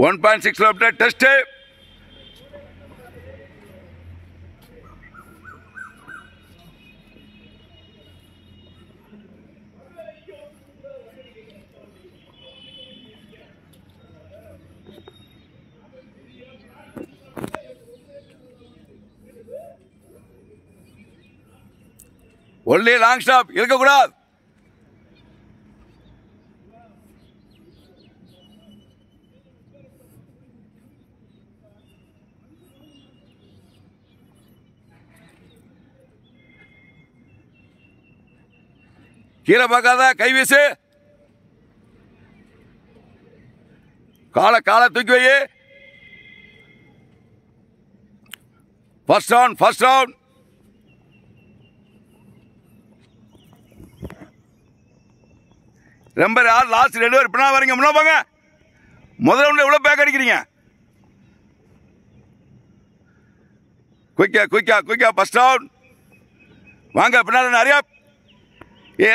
1.6 kilometer test. Only long stop. இருக்கக்கூடாது. கீழே பார்க்காத, கை வீசு. காலை தூக்கி வை. First round. ரொம்ப லாஸ்ட் 2 பேர் பின்னா வரீங்க, முன்னா போங்க. முதல் ரவுண்ட்ல எவ்வளவு பேக் அடிக்கிறீங்க? குயிக்கா ஃபர்ஸ்ட் ரவுண்ட். வாங்க பின்னால நிறைய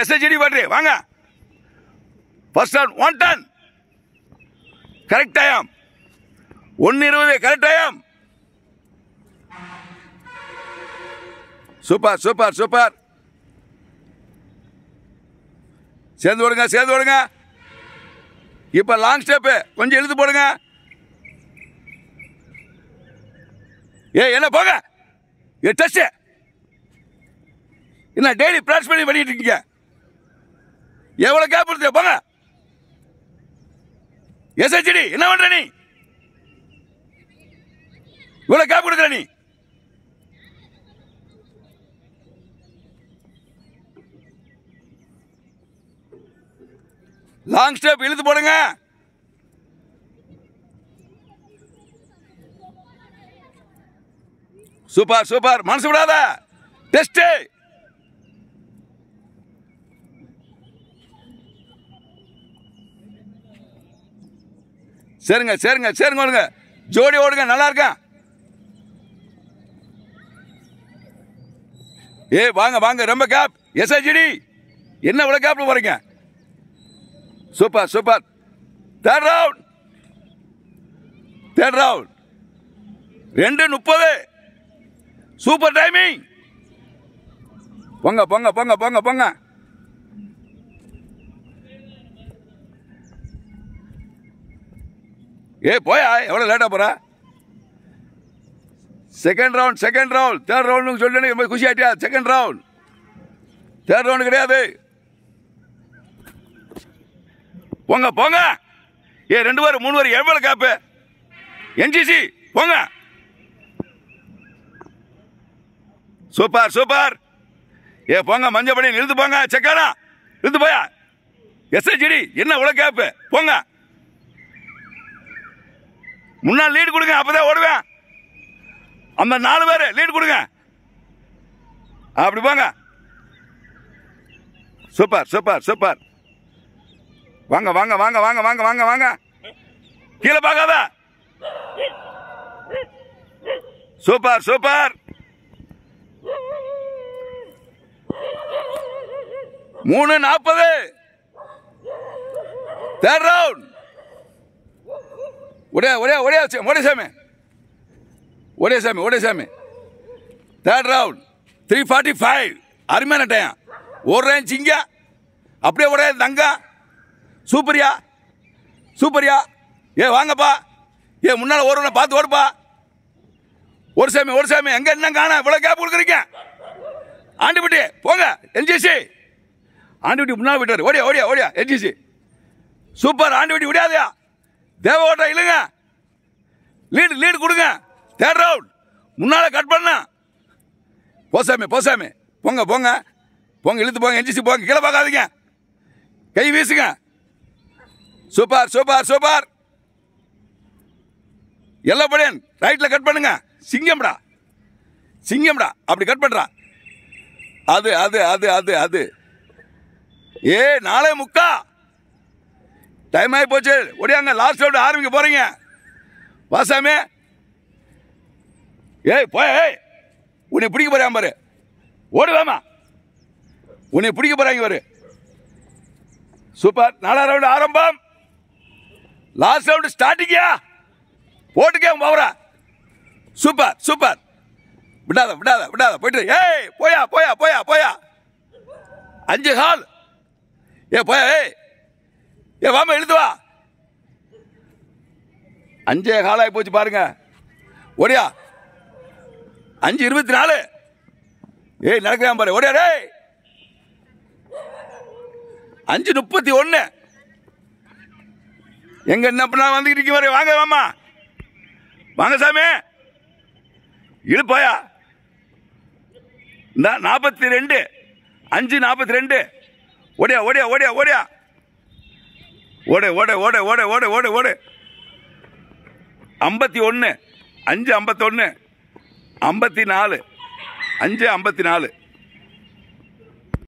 SHD பாட்டு வாங்க. First round 110 correct time. 1:20 correct time. Super. சேர்ந்து ஓடுங்க. இப்ப லாங் ஸ்டெப் கொஞ்சம் இழுத்து போடுங்க. என்ன போங்க. டெஸ்ட் என்ன டெய்லி பிராக்டிஸ் பண்ணிட்டு இருக்கீங்க? எவ்வளவு கேப் இருக்கு போங்க. SHD என்ன பண்ற நீ? இவ்வளவு கேப் கொடுக்குற நீ? லாங் ஸ்டெப் இழுத்து போடுங்க. சூப்பர் மனசு விடாத. டெஸ்ட் சேருங்க ஓடுங்க. ஜோடி ஓடுங்க, நல்லா இருக்கா? வாங்க ரொம்ப கேப். SHD என்ன இவ்வளவு கேப்ல போறீங்க? Super. Third round 2:30 super timing. போங்க. போயா எவ்வளவு லேட்டா போற? Second round. தேர்ட் ரவுண்ட் சொல்லி குஷி ஆயிட்டியா? செகண்ட் ரவுண்ட், தேர்ட் ரவுண்ட் கிடையாது. போங்க 2 பேர் 3 பேர் எவ்வளவு கேப்பு? NGC போங்க. சூப்பர். போங்க மஞ்சள் படி இழுத்து போங்க. செக்கானா இழுத்து போயா. SHD என்ன இவ்வளவு கேப்பு? போங்க. முன்னாள் லீடு கொடுங்க, அப்பதான் ஓடுவேன். அந்த 4 பேர் லீடு கொடுங்க. அப்படி போங்க. சூப்பர். வாங்க. கீழே பார்க்காத. சூப்பர். 3:40 third round. ஒரே சாமி. தேர்ட் ரவுண்ட் 3:45 அருமையான டைம். ஓடுறேன் சிங்க, அப்படியே ஒரே தங்க. சூப்பரியா. வாங்கப்பா. முன்னால ஓடுன பார்த்து ஓடுப்பா. ஒரு சாமி எங்க என்ன காண இவ்வளவு கேப் கொடுக்குறீங்க? ஆண்டிபட்டி போங்க. NGC ஆண்டிபட்டி முன்னால போயிட்டாரு. ஓடியா NGC. சூப்பர். ஆண்டிபட்டி விடாதயா. தேவ ஓட்ட இல்லைங்க. லீடு கொடுங்க. தேர்ட் ரவுண்ட் முன்னால கட் பண்ண. போசாமி போங்க இழுத்து போங்க. NGC போங்க. கீழே பார்க்காதீங்க, கை வீசுங்க. சூப்பர். எல்லப்படியன் ரைட்ல கட் பண்ணுங்க. சிங்கம்டா அப்படி கட் பண்றா. அது 4:45 டைம் ஆகி போச்சு. ஒடியாங்க, லாஸ்ட் ரவுண்ட் ஆரம்பிக்க போறீங்க. வாசாமி போய் உன்னை பிடிக்க போறான் பாரு. ஓடுவாமா, உன்னை பிடிக்க போறாங்க பாரு. சூப்பர். 4ஆம் ரவுண்ட் ஆரம்பம். லாஸ்ட் ரவுண்ட் ஸ்டார்டிங்கா. போட்டுக்கே பவரா. Super super. விடாத விடாத விடாத போயிட்டு. ஏய் போயா போயா போயா போயா. 5 கால். போயா. வாமா எழுது வா. 5 காலாகி போச்சு பாருங்க. ஓடியா. 5:24. நடக்கிறான் பாரு. ஓடியா டேய். 5:31. எங்க என்ன பண்ணா வந்துக்கிட்டு இருக்கீங்க? வாங்க வாமா வாங்க சாமி. இழுப்பாயா. 42. 5:42. ஓடியா ஓடியா ஓடியா ஓடியா. ஓடு ஓடு ஓடு ஓடு ஓடு ஓடு ஓடு. 51. 5:51. 54. 5:54.